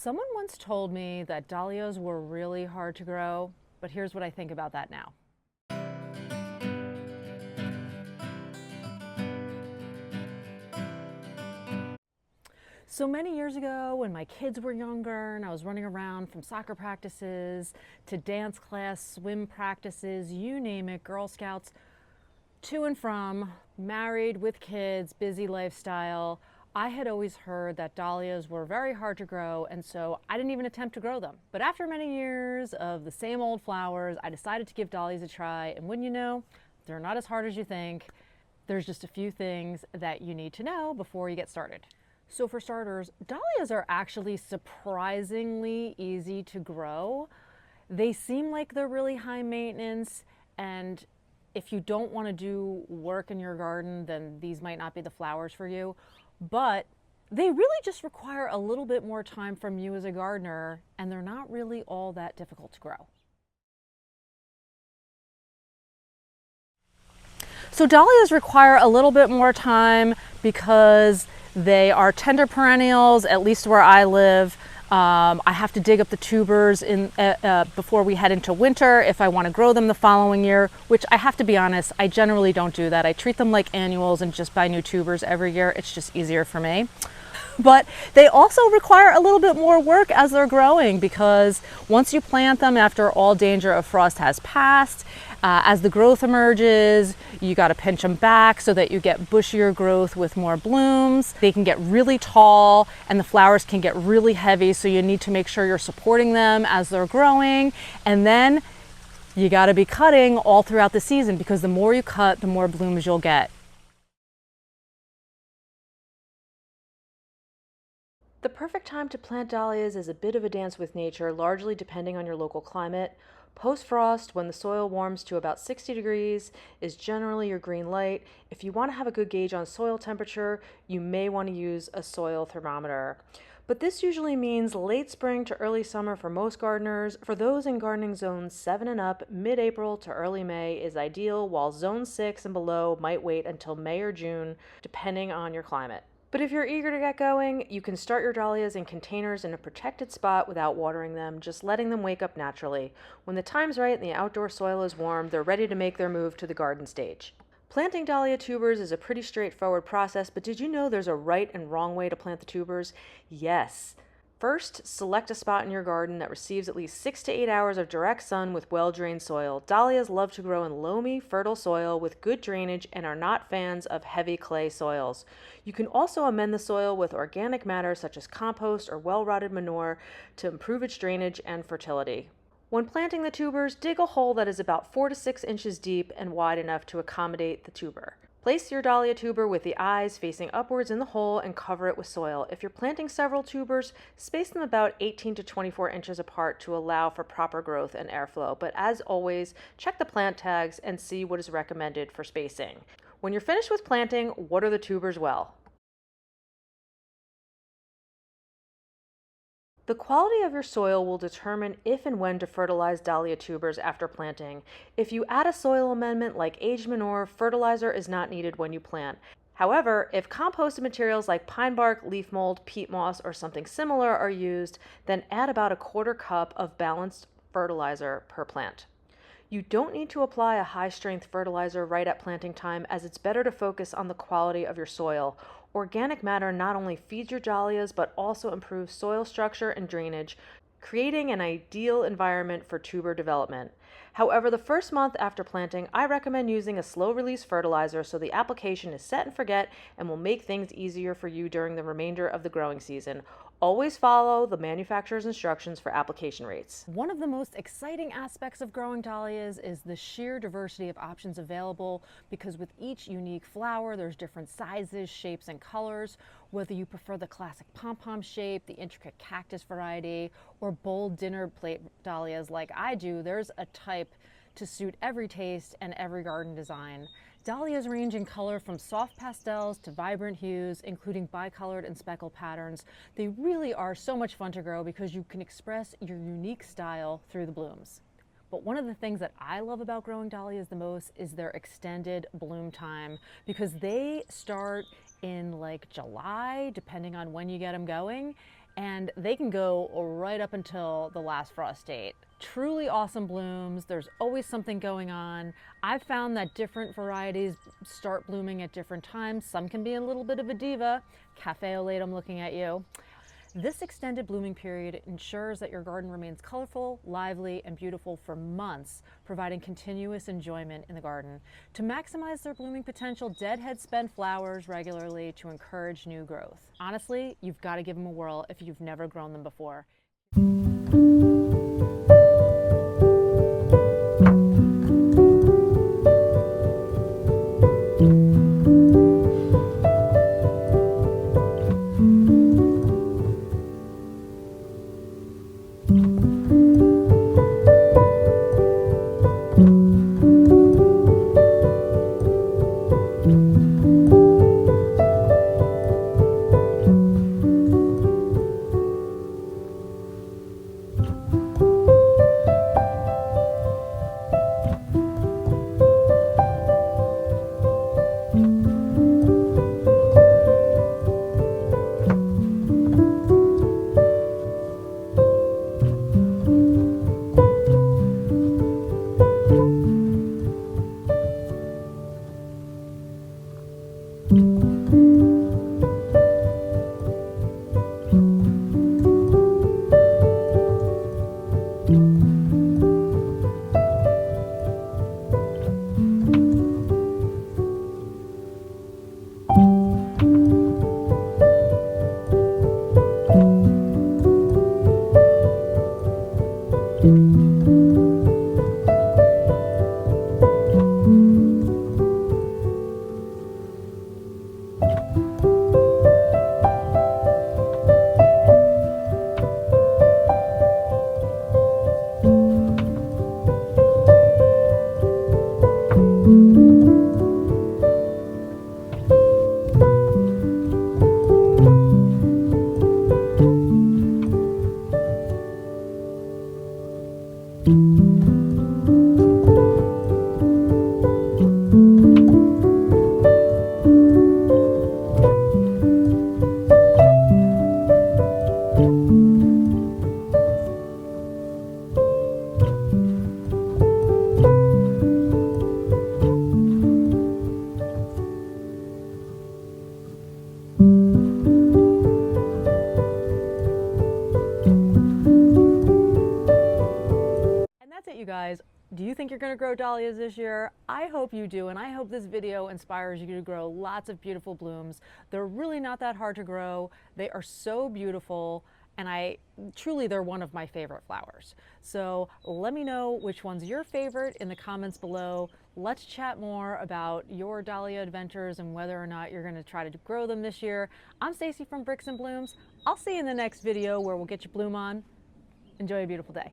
Someone once told me that dahlias were really hard to grow, but here's what I think about that now. So many years ago, when my kids were younger and I was running around from soccer practices to dance class, swim practices, you name it, Girl Scouts, to and from, married with kids, busy lifestyle, I had always heard that dahlias were very hard to grow, and so I didn't even attempt to grow them. But after many years of the same old flowers, I decided to give dahlias a try, and wouldn't you know, they're not as hard as you think. There's just a few things that you need to know before you get started. So for starters, dahlias are actually surprisingly easy to grow. They seem like they're really high maintenance, and if you don't want to do work in your garden, then these might not be the flowers for you. But they really just require a little bit more time from you as a gardener, and they're not really all that difficult to grow. So dahlias require a little bit more time because they are tender perennials, at least where I live. I have to dig up the tubers before we head into winter if I want to grow them the following year, which I have to be honest, I generally don't do that. I treat them like annuals and just buy new tubers every year. It's just easier for me. But they also require a little bit more work as they're growing, because once you plant them after all danger of frost has passed, as the growth emerges, you got to pinch them back so that you get bushier growth with more blooms. They can get really tall and the flowers can get really heavy, so you need to make sure you're supporting them as they're growing. And then you got to be cutting all throughout the season, because the more you cut, the more blooms you'll get. The perfect time to plant dahlias is a bit of a dance with nature, largely depending on your local climate. Post-frost, when the soil warms to about 60 degrees, is generally your green light. If you want to have a good gauge on soil temperature, you may want to use a soil thermometer. But this usually means late spring to early summer for most gardeners. For those in gardening zones 7 and up, mid-April to early May is ideal, while zone 6 and below might wait until May or June, depending on your climate. But if you're eager to get going, you can start your dahlias in containers in a protected spot without watering them, just letting them wake up naturally. When the time's right and the outdoor soil is warm, they're ready to make their move to the garden stage. Planting dahlia tubers is a pretty straightforward process, but did you know there's a right and wrong way to plant the tubers? Yes. First, select a spot in your garden that receives at least 6 to 8 hours of direct sun with well-drained soil. Dahlias love to grow in loamy, fertile soil with good drainage and are not fans of heavy clay soils. You can also amend the soil with organic matter such as compost or well-rotted manure to improve its drainage and fertility. When planting the tubers, dig a hole that is about 4 to 6 inches deep and wide enough to accommodate the tuber. Place your dahlia tuber with the eyes facing upwards in the hole and cover it with soil. If you're planting several tubers, space them about 18 to 24 inches apart to allow for proper growth and airflow. But as always, check the plant tags and see what is recommended for spacing. When you're finished with planting, water the tubers well. The quality of your soil will determine if and when to fertilize dahlia tubers after planting. If you add a soil amendment like aged manure, fertilizer is not needed when you plant. However, if composted materials like pine bark, leaf mold, peat moss, or something similar are used, then add about a quarter cup of balanced fertilizer per plant. You don't need to apply a high-strength fertilizer right at planting time, as it's better to focus on the quality of your soil. Organic matter not only feeds your dahlias, but also improves soil structure and drainage, creating an ideal environment for tuber development. However, the first month after planting, I recommend using a slow-release fertilizer so the application is set and forget and will make things easier for you during the remainder of the growing season. Always follow the manufacturer's instructions for application rates. One of the most exciting aspects of growing dahlias is the sheer diversity of options available, because with each unique flower, there's different sizes, shapes, and colors. Whether you prefer the classic pom-pom shape, the intricate cactus variety, or bold dinner plate dahlias like I do, there's a type to suit every taste and every garden design. Dahlias range in color from soft pastels to vibrant hues, including bicolored and speckled patterns. They really are so much fun to grow because you can express your unique style through the blooms. But one of the things that I love about growing dahlias the most is their extended bloom time, because they start in like July, depending on when you get them going, and they can go right up until the last frost date. Truly awesome blooms. There's always something going on. I've found that different varieties start blooming at different times. Some can be a little bit of a diva. Cafe au lait, I'm looking at you. This extended blooming period ensures that your garden remains colorful, lively, and beautiful for months, providing continuous enjoyment in the garden. To maximize their blooming potential, deadheads spend flowers regularly to encourage new growth. Honestly, you've got to give them a whirl if you've never grown them before. You guys, do you think you're going to grow dahlias this year? I hope you do, and I hope this video inspires you to grow lots of beautiful blooms. They're really not that hard to grow. They are so beautiful, and truly they're one of my favorite flowers. So let me know which one's your favorite in the comments below. Let's chat more about your dahlia adventures and whether or not you're going to try to grow them this year. I'm Stacy from Bricks and Blooms. I'll see you in the next video where we'll get your bloom on. Enjoy a beautiful day.